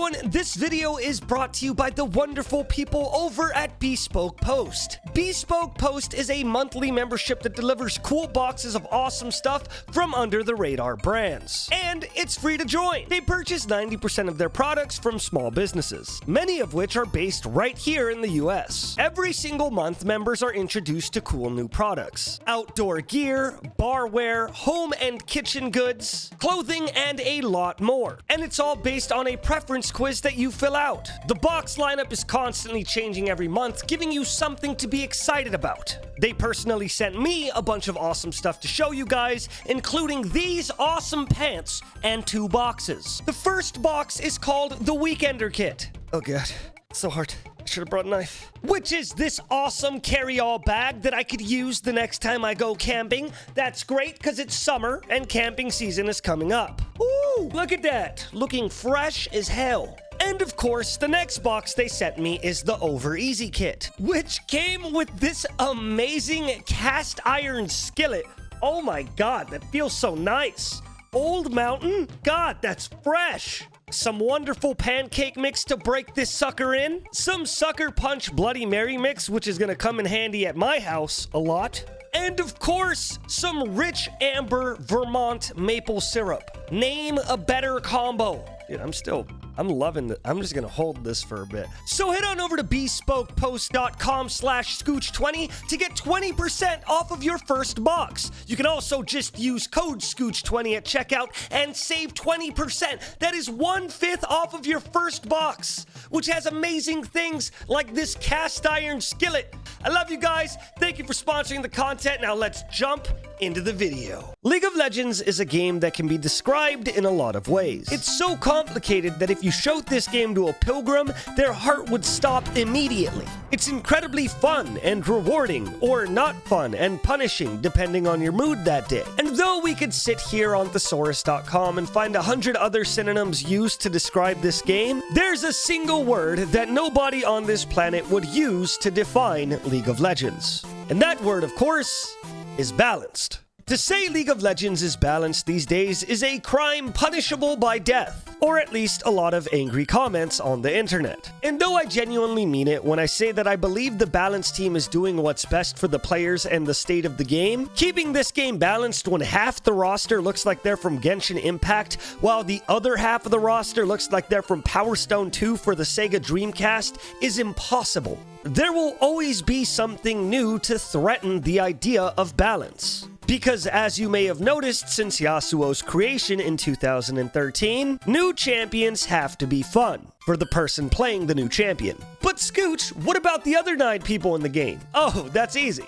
everyone, this video is brought to you by the wonderful people over at Bespoke Post. Bespoke Post is a monthly membership that delivers cool boxes of awesome stuff from under the radar brands. And it's free to join. They purchase 90% of their products from small businesses, many of which are based right here in the US. Every single month, members are introduced to cool new products: outdoor gear, barware, home and kitchen goods, clothing, and a lot more. And it's all based on a preference quiz that you fill out. The box lineup is constantly changing every month, giving you something to be excited about. They personally sent me a bunch of awesome stuff to show you guys, including these awesome pants and 2 boxes. The first box is called the Weekender Kit. Oh god, it's so hard. I should have brought a knife. Which is this awesome carry-all bag that I could use the next time I go camping. That's great because it's summer and camping season is coming up. Ooh, look at that. Looking fresh as hell. And of course, the next box they sent me is the Over Easy Kit, which came with this amazing cast iron skillet. Oh my god, that feels so nice. Old Mountain? God, that's fresh. Some wonderful pancake mix to break this sucker in. Some Sucker Punch Bloody Mary mix, which is gonna come in handy at my house a lot. And of course, some rich amber Vermont maple syrup. Name a better combo. Dude, I'm loving it. I'm just gonna hold this for a bit. So head on over to bespokepost.com/scooch20 to get 20% off of your first box. You can also just use code scooch20 at checkout and save 20%. That is 1/5 off of your first box, which has amazing things like this cast iron skillet. I love you guys. Thank you for sponsoring the content. Now let's jump into the video. League of Legends is a game that can be described in a lot of ways. It's so complicated that if you showed this game to a pilgrim, their heart would stop immediately. It's incredibly fun and rewarding, or not fun and punishing, depending on your mood that day. And though we could sit here on thesaurus.com and find 100 other synonyms used to describe this game, there's a single word that nobody on this planet would use to define League of Legends. And that word, of course, is balanced. To say League of Legends is balanced these days is a crime punishable by death, or at least a lot of angry comments on the internet. And though I genuinely mean it when I say that I believe the balanced team is doing what's best for the players and the state of the game, keeping this game balanced when half the roster looks like they're from Genshin Impact, while the other half of the roster looks like they're from Power Stone 2 for the Sega Dreamcast is impossible. There will always be something new to threaten the idea of balance. Because as you may have noticed since Yasuo's creation in 2013, new champions have to be fun for the person playing the new champion. But Scooch, what about the other 9 people in the game? Oh, that's easy.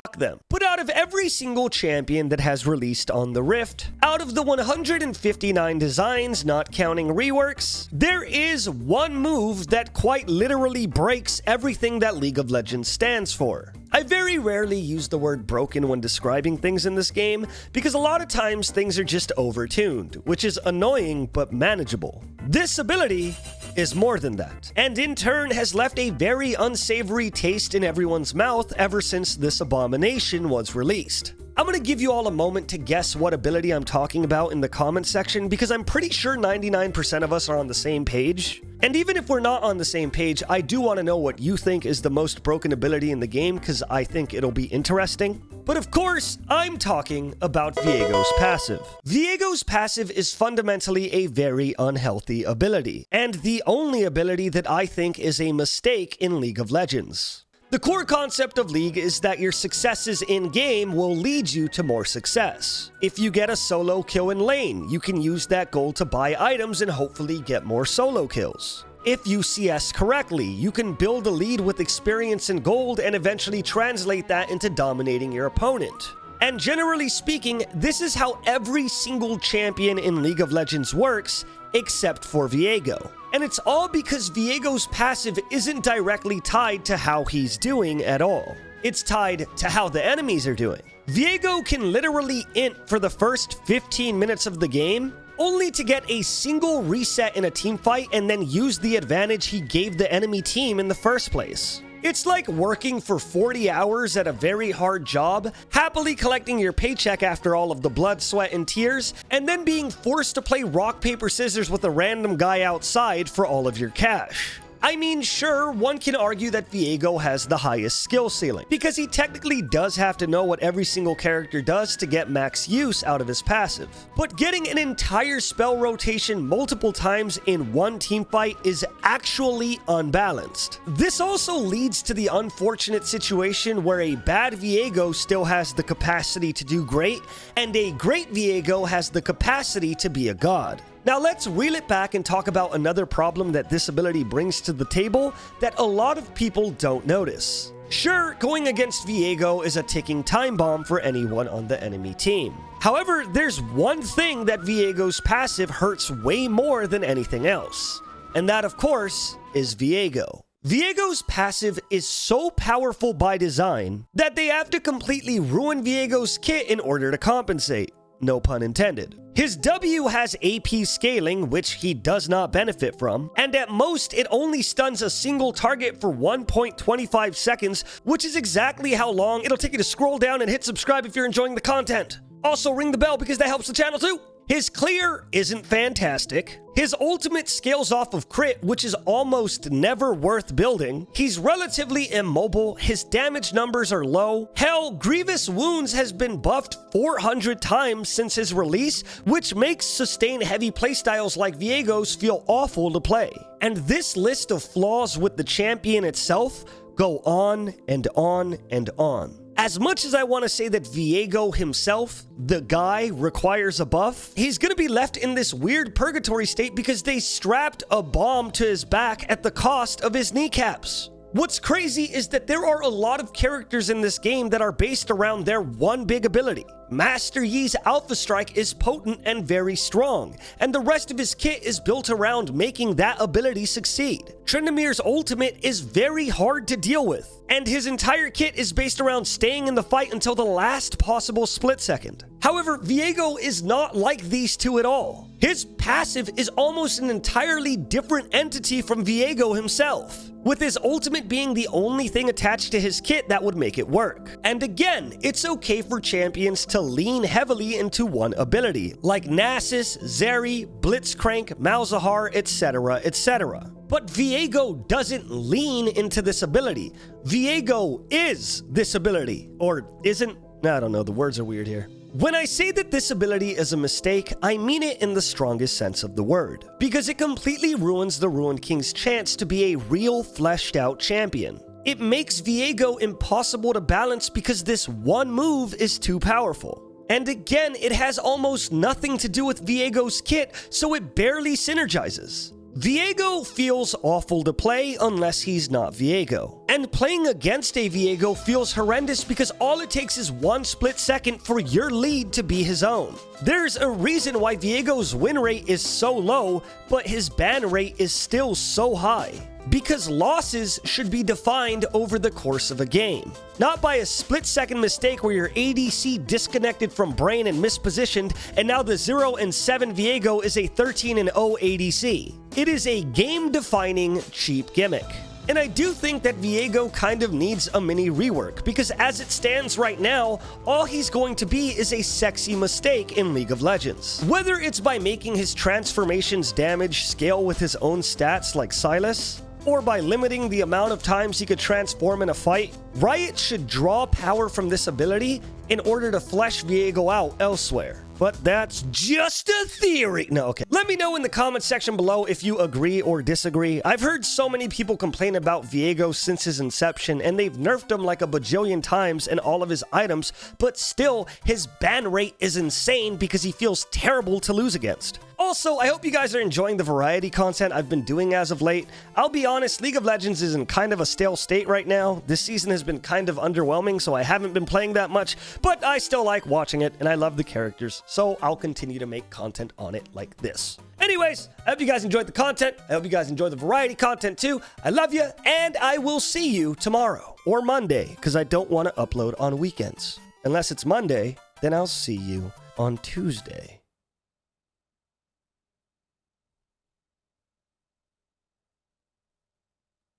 Fuck them. But out of every single champion that has released on the Rift, out of the 159 designs, not counting reworks, there is one move that quite literally breaks everything that League of Legends stands for. I very rarely use the word broken when describing things in this game, because a lot of times things are just overtuned, which is annoying but manageable. This ability is more than that, and in turn has left a very unsavory taste in everyone's mouth ever since this abomination was released. I'm gonna give you all a moment to guess what ability I'm talking about in the comment section, because I'm pretty sure 99% of us are on the same page. And even if we're not on the same page, I do want to know what you think is the most broken ability in the game, because I think it'll be interesting. But of course, I'm talking about Viego's passive. Viego's passive is fundamentally a very unhealthy ability, and the only ability that I think is a mistake in League of Legends. The core concept of League is that your successes in-game will lead you to more success. If you get a solo kill in lane, you can use that gold to buy items and hopefully get more solo kills. If you CS correctly, you can build a lead with experience and gold and eventually translate that into dominating your opponent. And generally speaking, this is how every single champion in League of Legends works, except for Viego. And it's all because Viego's passive isn't directly tied to how he's doing at all. It's tied to how the enemies are doing. Viego can literally int for the first 15 minutes of the game, only to get a single reset in a teamfight and then use the advantage he gave the enemy team in the first place. It's like working for 40 hours at a very hard job, happily collecting your paycheck after all of the blood, sweat, and tears, and then being forced to play rock, paper, scissors with a random guy outside for all of your cash. I mean, sure, one can argue that Viego has the highest skill ceiling, because he technically does have to know what every single character does to get max use out of his passive. But getting an entire spell rotation multiple times in one teamfight is actually unbalanced. This also leads to the unfortunate situation where a bad Viego still has the capacity to do great, and a great Viego has the capacity to be a god. Now let's reel it back and talk about another problem that this ability brings to the table that a lot of people don't notice. Sure, going against Viego is a ticking time bomb for anyone on the enemy team. However, there's one thing that Viego's passive hurts way more than anything else. And that, of course, is Viego. Viego's passive is so powerful by design that they have to completely ruin Viego's kit in order to compensate. No pun intended. His W has AP scaling, which he does not benefit from, and at most it only stuns a single target for 1.25 seconds, which is exactly how long it'll take you to scroll down and hit subscribe if you're enjoying the content. Also ring the bell because that helps the channel too. His clear isn't fantastic. His ultimate scales off of crit, which is almost never worth building. He's relatively immobile, his damage numbers are low. Hell, Grievous Wounds has been buffed 400 times since his release, which makes sustained heavy playstyles like Viego's feel awful to play. And this list of flaws with the champion itself go on and on and on. As much as I want to say that Viego himself, the guy, requires a buff, he's going to be left in this weird purgatory state because they strapped a bomb to his back at the cost of his kneecaps. What's crazy is that there are a lot of characters in this game that are based around their one big ability. Master Yi's Alpha Strike is potent and very strong, and the rest of his kit is built around making that ability succeed. Tryndamere's ultimate is very hard to deal with, and his entire kit is based around staying in the fight until the last possible split second. However, Viego is not like these two at all. His passive is almost an entirely different entity from Viego himself, with his ultimate being the only thing attached to his kit that would make it work. And again, it's okay for champions to lean heavily into one ability, like Nasus, Zeri, Blitzcrank, Malzahar, etc., etc. But Viego doesn't lean into this ability. Viego is this ability. Or isn't? I don't know, the words are weird here. When I say that this ability is a mistake, I mean it in the strongest sense of the word, because it completely ruins the Ruined King's chance to be a real fleshed out champion. It makes Viego impossible to balance because this one move is too powerful. And again, it has almost nothing to do with Viego's kit, so it barely synergizes. Viego feels awful to play unless he's not Viego. And playing against a Viego feels horrendous because all it takes is one split second for your lead to be his own. There's a reason why Viego's win rate is so low, but his ban rate is still so high. Because losses should be defined over the course of a game, not by a split-second mistake where your ADC disconnected from brain and mispositioned, and now the 0-7 Viego is a 13-0 ADC. It is a game-defining cheap gimmick. And I do think that Viego kind of needs a mini rework, because as it stands right now, all he's going to be is a sexy mistake in League of Legends. Whether it's by making his transformations damage scale with his own stats like Sylas, or by limiting the amount of times he could transform in a fight, Riot should draw power from this ability in order to flesh Viego out elsewhere. But that's just a theory. No, okay. Let me know in the comment section below if you agree or disagree. I've heard so many people complain about Viego since his inception, and they've nerfed him like a bajillion times in all of his items, but still, his ban rate is insane because he feels terrible to lose against. Also, I hope you guys are enjoying the variety content I've been doing as of late. I'll be honest, League of Legends is in kind of a stale state right now. This season has been kind of underwhelming, so I haven't been playing that much, but I still like watching it, and I love the characters, so I'll continue to make content on it like this. Anyways, I hope you guys enjoyed the content. I hope you guys enjoyed the variety content too. I love you, and I will see you tomorrow or Monday, because I don't want to upload on weekends. Unless it's Monday, then I'll see you on Tuesday.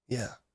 Yeah.